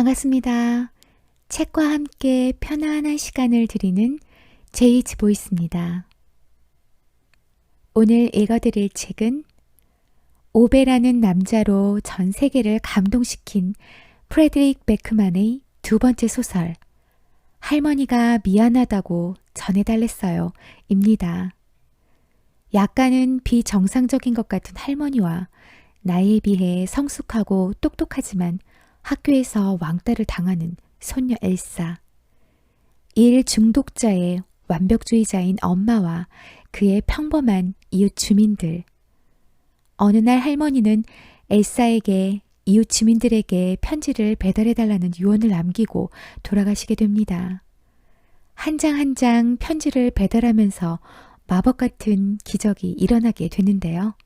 반갑습니다. 책과 함께 편안한 시간을 드리는 제이츠 보이스입니다. 오늘 읽어드릴 책은 오베라는 남자로 전 세계를 감동시킨 프레드릭 베크만의 두 번째 소설 할머니가 미안하다고 전해달랬어요 입니다. 약간은 비정상적인 것 같은 할머니와 나이에 비해 성숙하고 똑똑하지만 학교에서 왕따를 당하는 손녀 엘사, 일 중독자의 완벽주의자인 엄마와 그의 평범한 이웃 주민들. 어느 날 할머니는 엘사에게 이웃 주민들에게 편지를 배달해달라는 유언을 남기고 돌아가시게 됩니다. 한 장 한 장 편지를 배달하면서 마법 같은 기적이 일어나게 되는데요.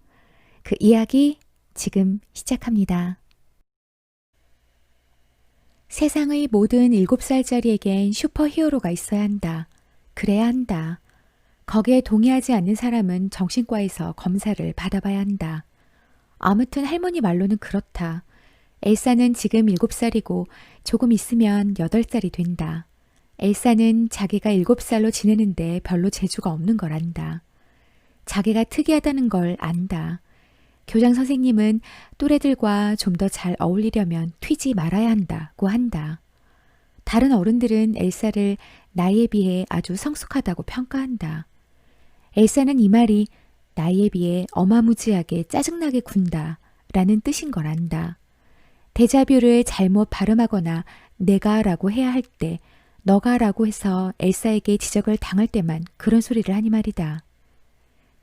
그 이야기 지금 시작합니다. 세상의 모든 7살짜리에겐 슈퍼히어로가 있어야 한다. 그래야 한다. 거기에 동의하지 않는 사람은 정신과에서 검사를 받아봐야 한다. 아무튼 할머니 말로는 그렇다. 엘사는 지금 7살이고 조금 있으면 8살이 된다. 엘사는 자기가 7살로 지내는데 별로 재주가 없는 걸 안다. 자기가 특이하다는 걸 안다. 교장 선생님은 또래들과 좀 더 잘 어울리려면 튀지 말아야 한다고 한다. 다른 어른들은 엘사를 나이에 비해 아주 성숙하다고 평가한다. 엘사는 이 말이 나이에 비해 어마무지하게 짜증나게 군다 라는 뜻인 걸 안다. 데자뷰를 잘못 발음하거나 내가 라고 해야 할 때 너가 라고 해서 엘사에게 지적을 당할 때만 그런 소리를 하니 말이다.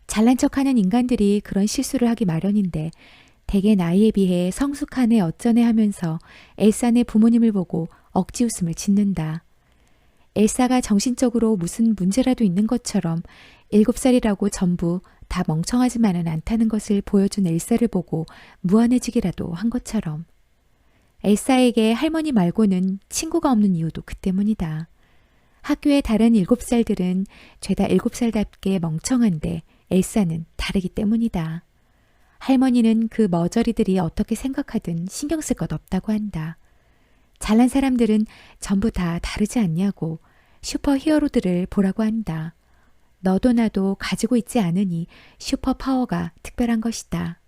잘난 척하는 인간들이 그런 실수를 하기 마련인데 대개 나이에 비해 성숙하네 어쩌네 하면서 엘사네 부모님을 보고 억지 웃음을 짓는다. 엘사가 정신적으로 무슨 문제라도 있는 것처럼 7살이라고 전부 다 멍청하지만은 않다는 것을 보여준 엘사를 보고 무안해지기라도 한 것처럼. 엘사에게 할머니 말고는 친구가 없는 이유도 그 때문이다. 학교의 다른 7살들은 죄다 7살답게 멍청한데 엘사는 다르기 때문이다. 할머니는 그 머저리들이 어떻게 생각하든 신경 쓸 것 없다고 한다. 잘난 사람들은 전부 다 다르지 않냐고 슈퍼히어로들을 보라고 한다. 너도 나도 가지고 있지 않으니 슈퍼파워가 특별한 것이다.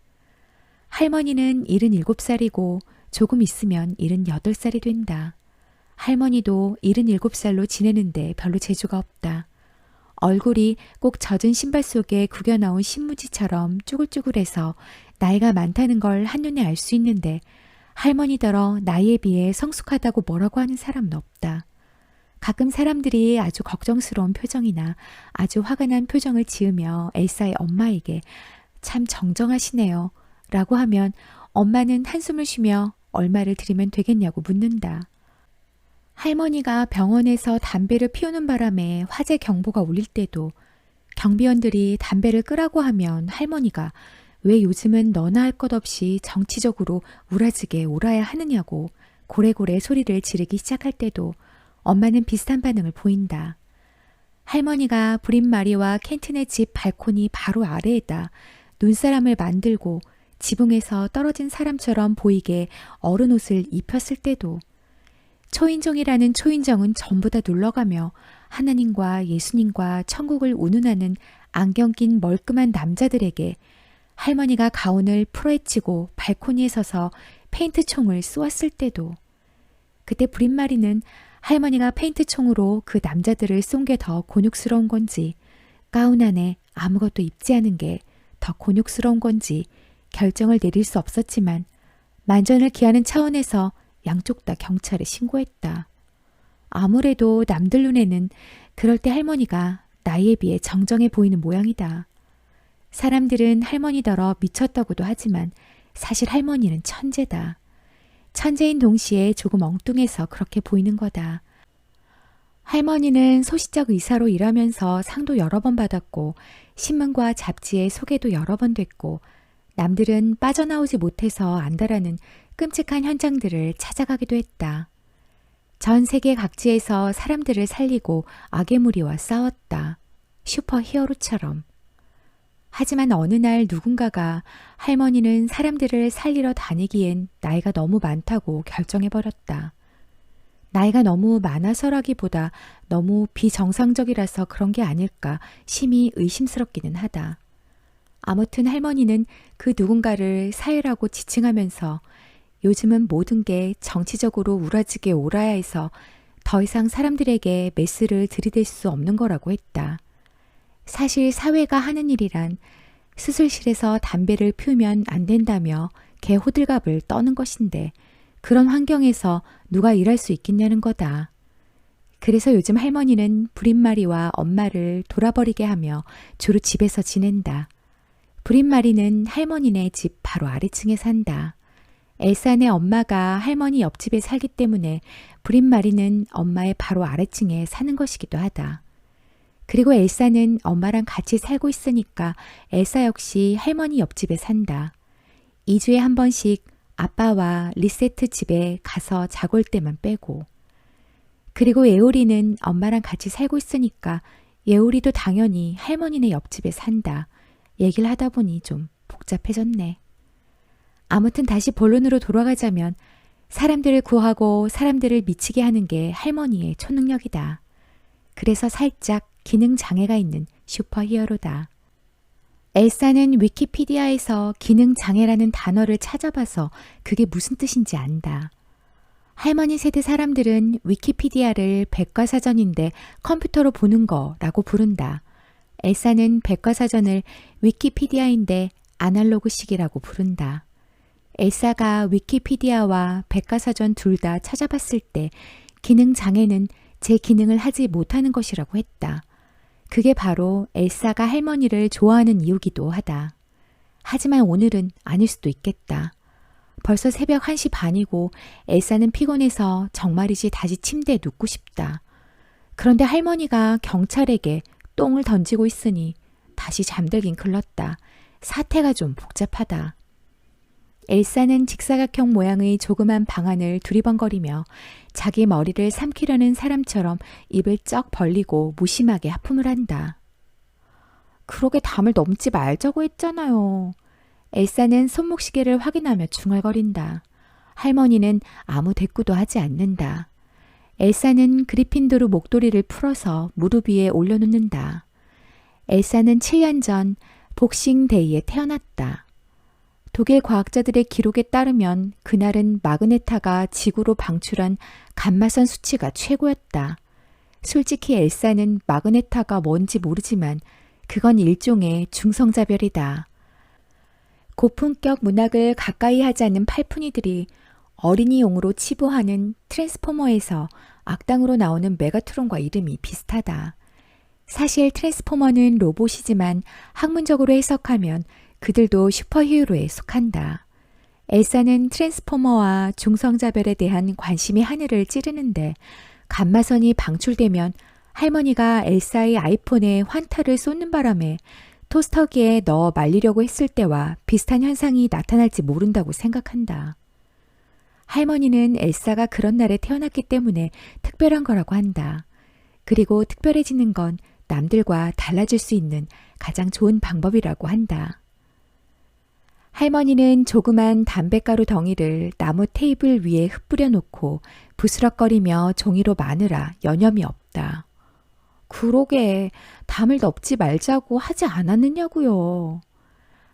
할머니는 77살이고 조금 있으면 78살이 된다. 할머니도 77살로 지내는데 별로 재주가 없다. 얼굴이 꼭 젖은 신발 속에 구겨나온 신무지처럼 쭈글쭈글해서 나이가 많다는 걸 한눈에 알 수 있는데 할머니더러 나이에 비해 성숙하다고 뭐라고 하는 사람은 없다. 가끔 사람들이 아주 걱정스러운 표정이나 아주 화가 난 표정을 지으며 엘사의 엄마에게 참 정정하시네요 라고 하면 엄마는 한숨을 쉬며 얼마를 드리면 되겠냐고 묻는다. 할머니가 병원에서 담배를 피우는 바람에 화재 경보가 울릴 때도 경비원들이 담배를 끄라고 하면 할머니가 왜 요즘은 너나 할 것 없이 정치적으로 우라지게 울어야 하느냐고 고래고래 소리를 지르기 시작할 때도 엄마는 비슷한 반응을 보인다. 할머니가 브린마리와 켄튼의 집 발코니 바로 아래에다 눈사람을 만들고 지붕에서 떨어진 사람처럼 보이게 어른 옷을 입혔을 때도 초인종이라는 초인정은 전부 다 눌러가며 하나님과 예수님과 천국을 운운하는 안경 낀 멀끔한 남자들에게 할머니가 가운을 풀어헤치고 발코니에 서서 페인트총을 쏘았을 때도 그때 브린마리는 할머니가 페인트총으로 그 남자들을 쏜 게 더 곤욕스러운 건지 가운 안에 아무것도 입지 않은 게 더 곤욕스러운 건지 결정을 내릴 수 없었지만 만전을 기하는 차원에서 양쪽 다 경찰에 신고했다. 아무래도 남들 눈에는 그럴 때 할머니가 나이에 비해 정정해 보이는 모양이다. 사람들은 할머니더러 미쳤다고도 하지만 사실 할머니는 천재다. 천재인 동시에 조금 엉뚱해서 그렇게 보이는 거다. 할머니는 소시적 의사로 일하면서 상도 여러 번 받았고 신문과 잡지에 소개도 여러 번 됐고 남들은 빠져나오지 못해서 안다라는 끔찍한 현장들을 찾아가기도 했다. 전 세계 각지에서 사람들을 살리고 악의 무리와 싸웠다. 슈퍼히어로처럼. 하지만 어느 날 누군가가 할머니는 사람들을 살리러 다니기엔 나이가 너무 많다고 결정해버렸다. 나이가 너무 많아서라기보다 너무 비정상적이라서 그런 게 아닐까 심히 의심스럽기는 하다. 아무튼 할머니는 그 누군가를 사회라고 지칭하면서 요즘은 모든 게 정치적으로 우라지게 오라야 해서 더 이상 사람들에게 메스를 들이댈 수 없는 거라고 했다. 사실 사회가 하는 일이란 수술실에서 담배를 피우면 안 된다며 개 호들갑을 떠는 것인데 그런 환경에서 누가 일할 수 있겠냐는 거다. 그래서 요즘 할머니는 부린마리와 엄마를 돌아버리게 하며 주로 집에서 지낸다. 부린마리는 할머니네 집 바로 아래층에 산다. 엘사네 엄마가 할머니 옆집에 살기 때문에 부린마리는 엄마의 바로 아래층에 사는 것이기도 하다. 그리고 엘사는 엄마랑 같이 살고 있으니까 엘사 역시 할머니 옆집에 산다. 2주에 한 번씩 아빠와 리세트 집에 가서 자고 올 때만 빼고. 그리고 예오리는 엄마랑 같이 살고 있으니까 예오리도 당연히 할머니네 옆집에 산다. 얘기를 하다 보니 좀 복잡해졌네. 아무튼 다시 본론으로 돌아가자면 사람들을 구하고 사람들을 미치게 하는 게 할머니의 초능력이다. 그래서 살짝 기능 장애가 있는 슈퍼히어로다. 엘사는 위키피디아에서 기능 장애라는 단어를 찾아봐서 그게 무슨 뜻인지 안다. 할머니 세대 사람들은 위키피디아를 백과사전인데 컴퓨터로 보는 거라고 부른다. 엘사는 백과사전을 위키피디아인데 아날로그식이라고 부른다. 엘사가 위키피디아와 백과사전 둘 다 찾아봤을 때 기능 장애는 제 기능을 하지 못하는 것이라고 했다. 그게 바로 엘사가 할머니를 좋아하는 이유기도 하다. 하지만 오늘은 아닐 수도 있겠다. 벌써 새벽 1시 반이고 엘사는 피곤해서 정말이지 다시 침대에 눕고 싶다. 그런데 할머니가 경찰에게 똥을 던지고 있으니 다시 잠들긴 글렀다. 사태가 좀 복잡하다. 엘사는 직사각형 모양의 조그만 방안을 두리번거리며 자기 머리를 삼키려는 사람처럼 입을 쩍 벌리고 무심하게 하품을 한다. 그러게 담을 넘지 말자고 했잖아요. 엘사는 손목시계를 확인하며 중얼거린다. 할머니는 아무 대꾸도 하지 않는다. 엘사는 그리핀도르 목도리를 풀어서 무릎 위에 올려놓는다. 엘사는 7년 전 복싱데이에 태어났다. 독일 과학자들의 기록에 따르면 그날은 마그네타가 지구로 방출한 감마선 수치가 최고였다. 솔직히 엘사는 마그네타가 뭔지 모르지만 그건 일종의 중성자별이다. 고품격 문학을 가까이 하지 않는 팔푼이들이 어린이용으로 치부하는 트랜스포머에서 악당으로 나오는 메가트론과 이름이 비슷하다. 사실 트랜스포머는 로봇이지만 학문적으로 해석하면 그들도 슈퍼히어로에 속한다. 엘사는 트랜스포머와 중성자별에 대한 관심이 하늘을 찌르는데 감마선이 방출되면 할머니가 엘사의 아이폰에 환타를 쏟는 바람에 토스터기에 넣어 말리려고 했을 때와 비슷한 현상이 나타날지 모른다고 생각한다. 할머니는 엘사가 그런 날에 태어났기 때문에 특별한 거라고 한다. 그리고 특별해지는 건 남들과 달라질 수 있는 가장 좋은 방법이라고 한다. 할머니는 조그만 담뱃가루 덩이를 나무 테이블 위에 흩뿌려 놓고 부스럭거리며 종이로 마느라 여념이 없다. 그러게 담을 덮지 말자고 하지 않았느냐고요.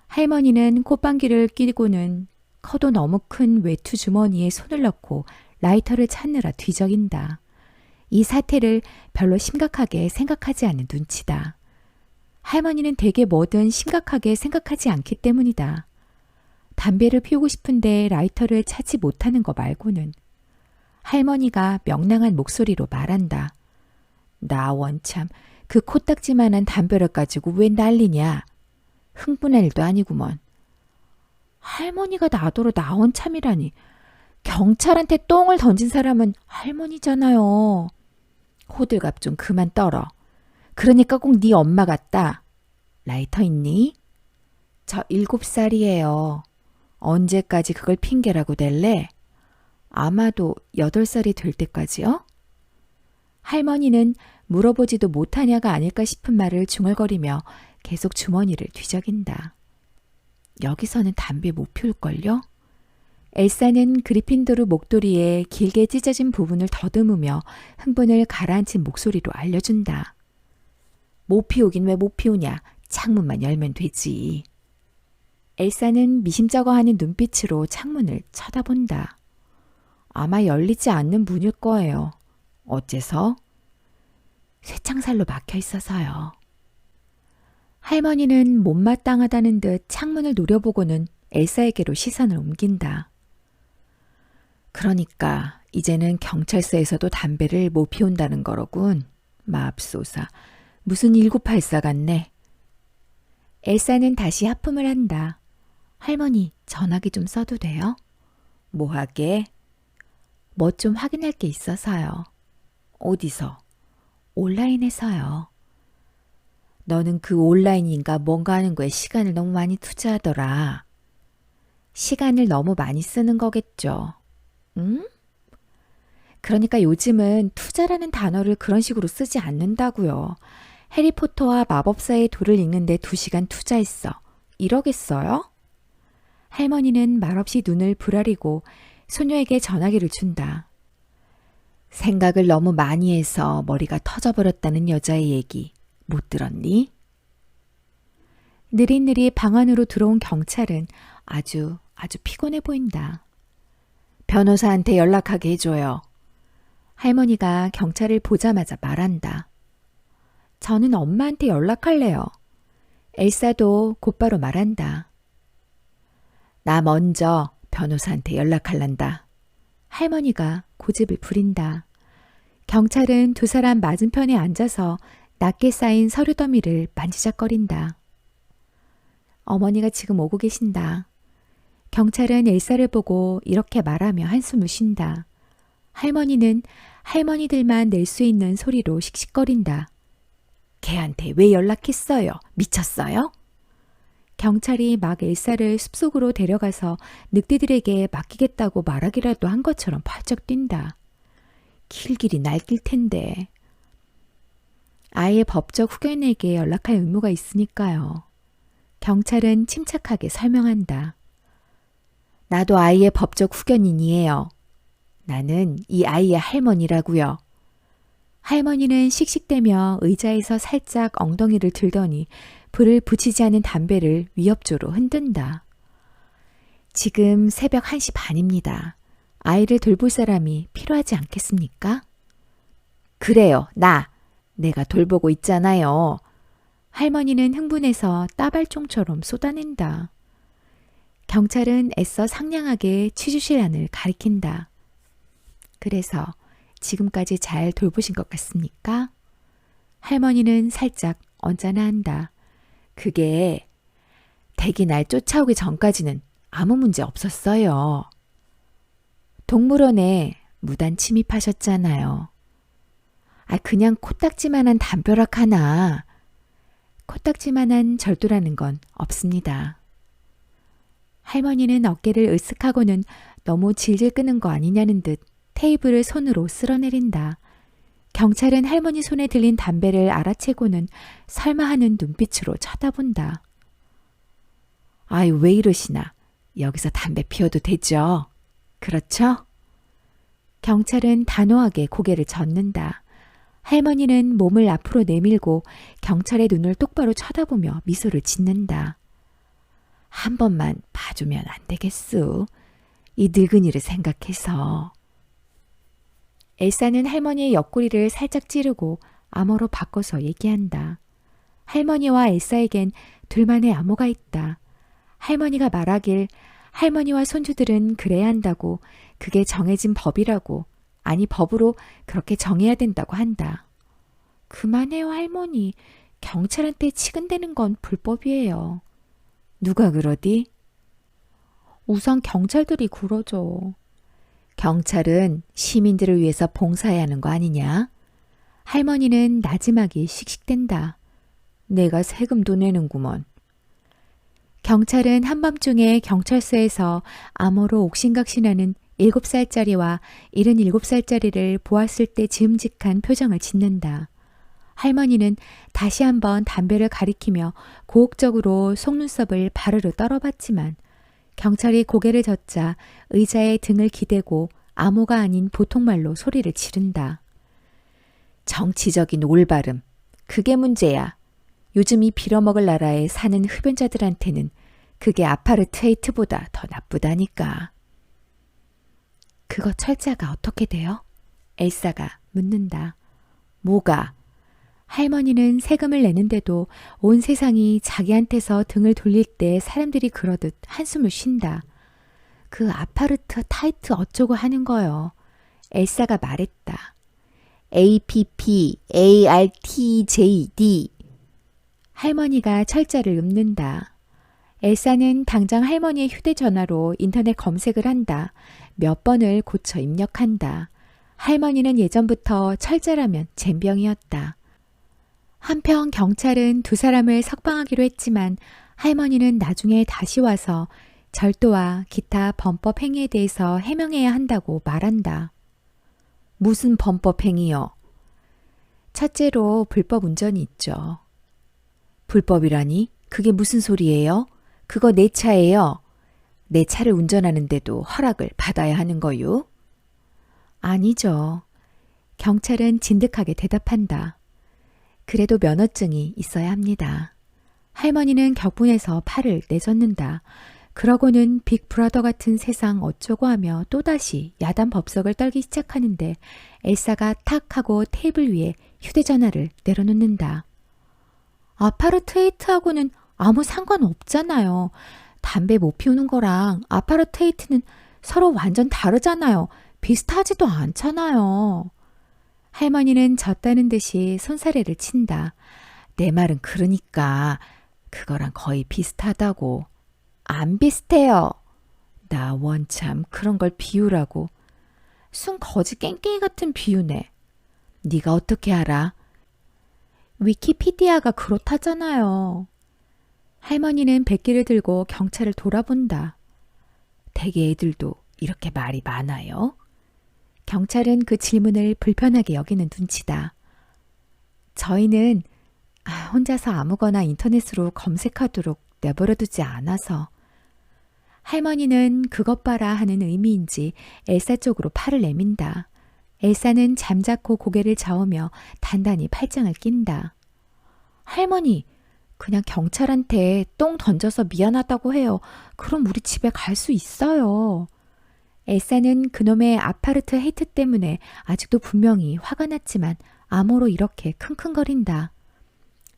할머니는 콧방귀를 끼고는 커도 너무 큰 외투 주머니에 손을 넣고 라이터를 찾느라 뒤적인다. 이 사태를 별로 심각하게 생각하지 않는 눈치다. 할머니는 대개 뭐든 심각하게 생각하지 않기 때문이다. 담배를 피우고 싶은데 라이터를 찾지 못하는 거 말고는. 할머니가 명랑한 목소리로 말한다. 나 원참 그 코딱지만한 담배를 가지고 왜 난리냐. 흥분할 일도 아니구먼. 할머니가 나더러 나원참이라니. 경찰한테 똥을 던진 사람은 할머니잖아요. 호들갑 좀 그만 떨어. 그러니까 꼭 네 엄마 같다. 라이터 있니? 저 7살이에요. 언제까지 그걸 핑계라고 댈래? 아마도 8살이 될 때까지요? 할머니는 물어보지도 못하냐가 아닐까 싶은 말을 중얼거리며 계속 주머니를 뒤적인다. 여기서는 담배 못 피울걸요? 엘사는 그리핀도르 목도리에 길게 찢어진 부분을 더듬으며 흥분을 가라앉힌 목소리로 알려준다. 못 피우긴 왜 못 피우냐. 창문만 열면 되지. 엘사는 미심쩍어하는 눈빛으로 창문을 쳐다본다. 아마 열리지 않는 문일 거예요. 어째서? 쇠창살로 막혀 있어서요. 할머니는 못마땅하다는 듯 창문을 노려보고는 엘사에게로 시선을 옮긴다. 그러니까 이제는 경찰서에서도 담배를 못 피운다는 거로군. 맙소사. 무슨 1984 같네. 엘사는 다시 하품을 한다. 할머니, 전화기 좀 써도 돼요? 뭐 하게? 뭐 좀 확인할 게 있어서요. 어디서? 온라인에서요. 너는 그 온라인인가 뭔가 하는 거에 시간을 너무 많이 투자하더라. 시간을 너무 많이 쓰는 거겠죠. 응? 그러니까 요즘은 투자라는 단어를 그런 식으로 쓰지 않는다고요. 해리포터와 마법사의 돌을 읽는데 2시간 투자했어. 이러겠어요? 할머니는 말없이 눈을 부라리고 소녀에게 전화기를 준다. 생각을 너무 많이 해서 머리가 터져버렸다는 여자의 얘기 못 들었니? 느릿느릿 방 안으로 들어온 경찰은 아주 피곤해 보인다. 변호사한테 연락하게 해줘요. 할머니가 경찰을 보자마자 말한다. 저는 엄마한테 연락할래요. 엘사도 곧바로 말한다. 나 먼저 변호사한테 연락할란다. 할머니가 고집을 부린다. 경찰은 두 사람 맞은편에 앉아서 낮게 쌓인 서류 더미를 만지작거린다. 어머니가 지금 오고 계신다. 경찰은 엘사를 보고 이렇게 말하며 한숨을 쉰다. 할머니는 할머니들만 낼 수 있는 소리로 씩씩거린다. 걔한테 왜 연락했어요? 미쳤어요? 경찰이 막 엘사를 숲속으로 데려가서 늑대들에게 맡기겠다고 말하기라도 한 것처럼 펄쩍 뛴다. 길길이 날뛸 텐데. 아이의 법적 후견에게 연락할 의무가 있으니까요. 경찰은 침착하게 설명한다. 나도 아이의 법적 후견인이에요. 나는 이 아이의 할머니라고요. 할머니는 씩씩대며 의자에서 살짝 엉덩이를 들더니 불을 붙이지 않은 담배를 위협조로 흔든다. 지금 새벽 1시 반입니다. 아이를 돌볼 사람이 필요하지 않겠습니까? 그래요, 내가 돌보고 있잖아요. 할머니는 흥분해서 따발총처럼 쏟아낸다. 경찰은 애써 상냥하게 취주실 안을 가리킨다. 그래서 지금까지 잘 돌보신 것 같습니까? 할머니는 살짝 언짢아한다. 그게 댁이 날 쫓아오기 전까지는 아무 문제 없었어요. 동물원에 무단 침입하셨잖아요. 그냥 코딱지만한 담벼락 하나. 코딱지만한 절도라는 건 없습니다. 할머니는 어깨를 으쓱하고는 너무 질질 끄는 거 아니냐는 듯 테이블을 손으로 쓸어내린다. 경찰은 할머니 손에 들린 담배를 알아채고는 설마 하는 눈빛으로 쳐다본다. 아이, 왜 이러시나. 여기서 담배 피워도 되죠? 그렇죠? 경찰은 단호하게 고개를 젓는다. 할머니는 몸을 앞으로 내밀고 경찰의 눈을 똑바로 쳐다보며 미소를 짓는다. 한 번만 봐주면 안 되겠소? 이 늙은이를 생각해서. 엘사는 할머니의 옆구리를 살짝 찌르고 암호로 바꿔서 얘기한다. 할머니와 엘사에겐 둘만의 암호가 있다. 할머니가 말하길 할머니와 손주들은 그래야 한다고, 그게 정해진 법이라고, 아니 법으로 그렇게 정해야 된다고 한다. 그만해요, 할머니. 경찰한테 치근대는 건 불법이에요. 누가 그러디? 우선 경찰들이 그러죠. 경찰은 시민들을 위해서 봉사해야 하는 거 아니냐? 할머니는 나지막이 씩씩댄다. 내가 세금도 내는구먼. 경찰은 한밤중에 경찰서에서 암호로 옥신각신하는 7살짜리와 77살짜리를 보았을 때 즈음직한 표정을 짓는다. 할머니는 다시 한번 담배를 가리키며 고혹적으로 속눈썹을 바르르 떨어봤지만 경찰이 고개를 젓자 의자에 등을 기대고 암호가 아닌 보통말로 소리를 지른다. 정치적인 올바름. 그게 문제야. 요즘 이 빌어먹을 나라에 사는 흡연자들한테는 그게 아파르트헤이트보다 더 나쁘다니까. 그거 철자가 어떻게 돼요? 엘사가 묻는다. 뭐가? 할머니는 세금을 내는데도 온 세상이 자기한테서 등을 돌릴 때 사람들이 그러듯 한숨을 쉰다. 그 아파르트 타이트 어쩌고 하는 거요. 엘사가 말했다. APPARTJD. 할머니가 철자를 읊는다. 엘사는 당장 할머니의 휴대전화로 인터넷 검색을 한다. 몇 번을 고쳐 입력한다. 할머니는 예전부터 철자라면 젬병이었다. 한편 경찰은 두 사람을 석방하기로 했지만 할머니는 나중에 다시 와서 절도와 기타 범법 행위에 대해서 해명해야 한다고 말한다. 무슨 범법 행위요? 첫째로 불법 운전이 있죠. 불법이라니? 그게 무슨 소리예요? 그거 내 차예요. 내 차를 운전하는데도 허락을 받아야 하는 거요? 아니죠. 경찰은 진득하게 대답한다. 그래도 면허증이 있어야 합니다. 할머니는 격분해서 팔을 내젓는다. 그러고는 빅브라더 같은 세상 어쩌고 하며 또다시 야단 법석을 떨기 시작하는데 엘사가 탁 하고 테이블 위에 휴대전화를 내려놓는다. 아파르트헤이트하고는 아무 상관없잖아요. 담배 못 피우는 거랑 아파르트헤이트는 서로 완전 다르잖아요. 비슷하지도 않잖아요. 할머니는 졌다는 듯이 손사래를 친다. 내 말은 그러니까 그거랑 거의 비슷하다고. 안 비슷해요. 나 원참 그런 걸 비유라고. 순 거지 깽깽이 같은 비유네. 네가 어떻게 알아? 위키피디아가 그렇다잖아요. 할머니는 백기를 들고 경찰을 돌아본다. 대개 애들도 이렇게 말이 많아요? 경찰은 그 질문을 불편하게 여기는 눈치다. 저희는 혼자서 아무거나 인터넷으로 검색하도록 내버려두지 않아서. 할머니는 그것 봐라 하는 의미인지 엘사 쪽으로 팔을 내민다. 엘사는 잠자코 고개를 저으며 단단히 팔짱을 낀다. 할머니, 그냥 경찰한테 똥 던져서 미안하다고 해요. 그럼 우리 집에 갈 수 있어요. 엘사는 그놈의 아파르트 헤이트 때문에 아직도 분명히 화가 났지만 암호로 이렇게 킁킁거린다.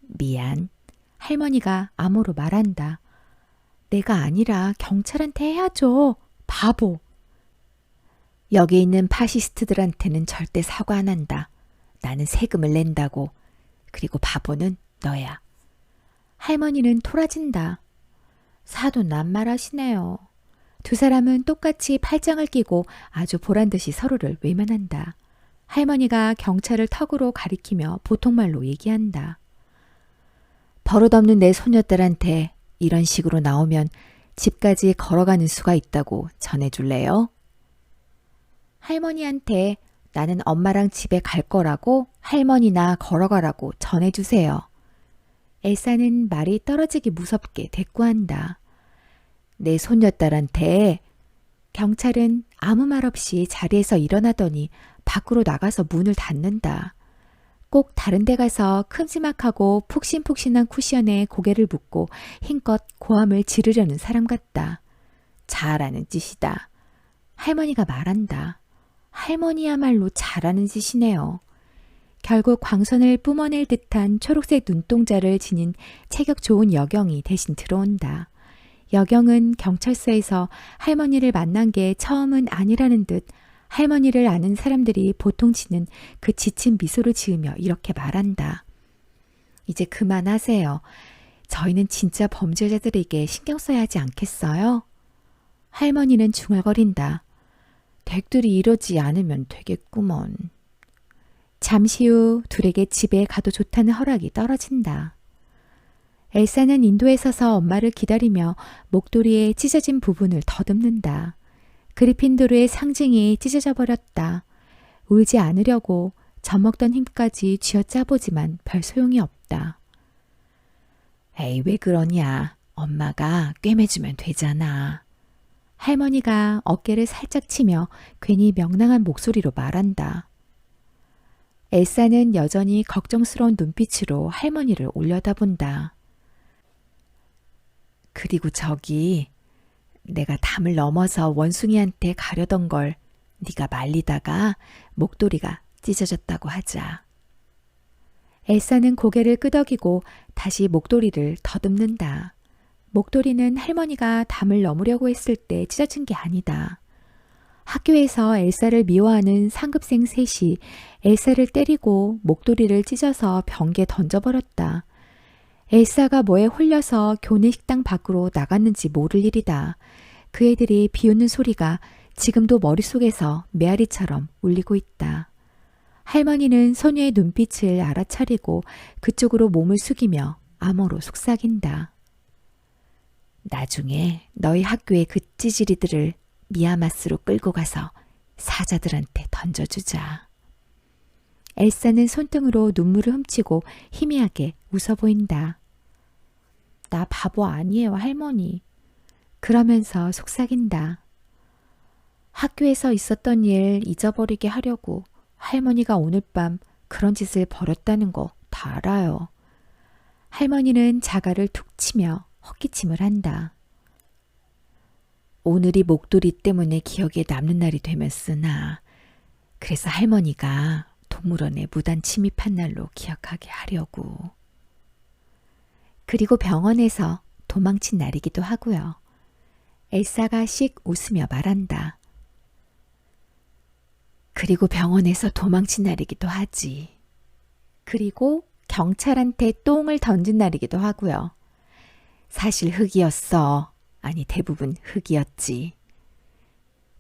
미안. 할머니가 암호로 말한다. 내가 아니라 경찰한테 해야죠. 바보. 여기 있는 파시스트들한테는 절대 사과 안 한다. 나는 세금을 낸다고. 그리고 바보는 너야. 할머니는 토라진다. 사돈 낱말하시네요. 두 사람은 똑같이 팔짱을 끼고 아주 보란듯이 서로를 외면한다. 할머니가 경찰을 턱으로 가리키며 보통말로 얘기한다. 버릇없는 내 손녀딸한테 이런 식으로 나오면 집까지 걸어가는 수가 있다고 전해줄래요? 할머니한테 나는 엄마랑 집에 갈 거라고 할머니나 걸어가라고 전해주세요. 엘사는 말이 떨어지기 무섭게 대꾸한다. 내 손녀딸한테. 경찰은 아무 말 없이 자리에서 일어나더니 밖으로 나가서 문을 닫는다. 꼭 다른 데 가서 큼지막하고 푹신푹신한 쿠션에 고개를 묻고 힘껏 고함을 지르려는 사람 같다. 잘하는 짓이다. 할머니가 말한다. 할머니야말로 잘하는 짓이네요. 결국 광선을 뿜어낼 듯한 초록색 눈동자를 지닌 체격 좋은 여경이 대신 들어온다. 여경은 경찰서에서 할머니를 만난 게 처음은 아니라는 듯 할머니를 아는 사람들이 보통 짓는 그 지친 미소를 지으며 이렇게 말한다. 이제 그만하세요. 저희는 진짜 범죄자들에게 신경 써야 하지 않겠어요? 할머니는 중얼거린다. 댁들이 이러지 않으면 되겠구먼. 잠시 후 둘에게 집에 가도 좋다는 허락이 떨어진다. 엘사는 인도에 서서 엄마를 기다리며 목도리에 찢어진 부분을 더듬는다. 그리핀도르의 상징이 찢어져 버렸다. 울지 않으려고 젖먹던 힘까지 쥐어짜보지만 별 소용이 없다. 에이, 왜 그러냐. 엄마가 꿰매주면 되잖아. 할머니가 어깨를 살짝 치며 괜히 명랑한 목소리로 말한다. 엘사는 여전히 걱정스러운 눈빛으로 할머니를 올려다본다. 그리고 저기 내가 담을 넘어서 원숭이한테 가려던 걸 네가 말리다가 목도리가 찢어졌다고 하자. 엘사는 고개를 끄덕이고 다시 목도리를 더듬는다. 목도리는 할머니가 담을 넘으려고 했을 때 찢어진 게 아니다. 학교에서 엘사를 미워하는 상급생 셋이 엘사를 때리고 목도리를 찢어서 변기에 던져버렸다. 엘사가 뭐에 홀려서 교내 식당 밖으로 나갔는지 모를 일이다. 그 애들이 비웃는 소리가 지금도 머릿속에서 메아리처럼 울리고 있다. 할머니는 소녀의 눈빛을 알아차리고 그쪽으로 몸을 숙이며 암호로 속삭인다. 나중에 너희 학교의 그 찌질이들을 미야마스로 끌고 가서 사자들한테 던져주자. 엘사는 손등으로 눈물을 훔치고 희미하게 웃어 보인다. 나 바보 아니에요, 할머니. 그러면서 속삭인다. 학교에서 있었던 일 잊어버리게 하려고 할머니가 오늘 밤 그런 짓을 벌였다는 거 다 알아요. 할머니는 자갈을 툭 치며 헛기침을 한다. 오늘이 목도리 때문에 기억에 남는 날이 되면 쓰나. 그래서 할머니가 동물원에 무단 침입한 날로 기억하게 하려고. 그리고 병원에서 도망친 날이기도 하고요. 엘사가 씩 웃으며 말한다. 그리고 병원에서 도망친 날이기도 하지. 그리고 경찰한테 똥을 던진 날이기도 하고요. 사실 흙이었어. 아니 대부분 흙이었지.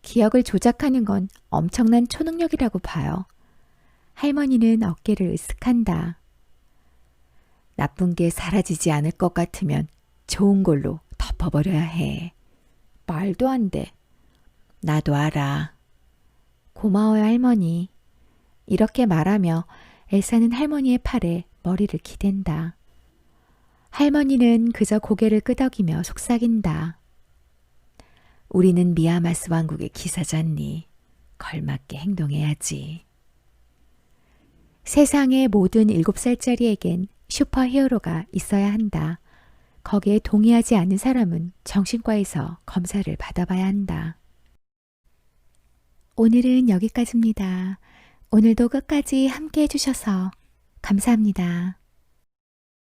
기억을 조작하는 건 엄청난 초능력이라고 봐요. 할머니는 어깨를 으쓱한다. 나쁜 게 사라지지 않을 것 같으면 좋은 걸로 덮어버려야 해. 말도 안 돼. 나도 알아. 고마워요, 할머니. 이렇게 말하며 엘사는 할머니의 팔에 머리를 기댄다. 할머니는 그저 고개를 끄덕이며 속삭인다. 우리는 미야마스 왕국의 기사잖니. 걸맞게 행동해야지. 세상의 모든 7살짜리에겐 슈퍼히어로가 있어야 한다. 거기에 동의하지 않는 사람은 정신과에서 검사를 받아봐야 한다. 오늘은 여기까지입니다. 오늘도 끝까지 함께 해주셔서 감사합니다.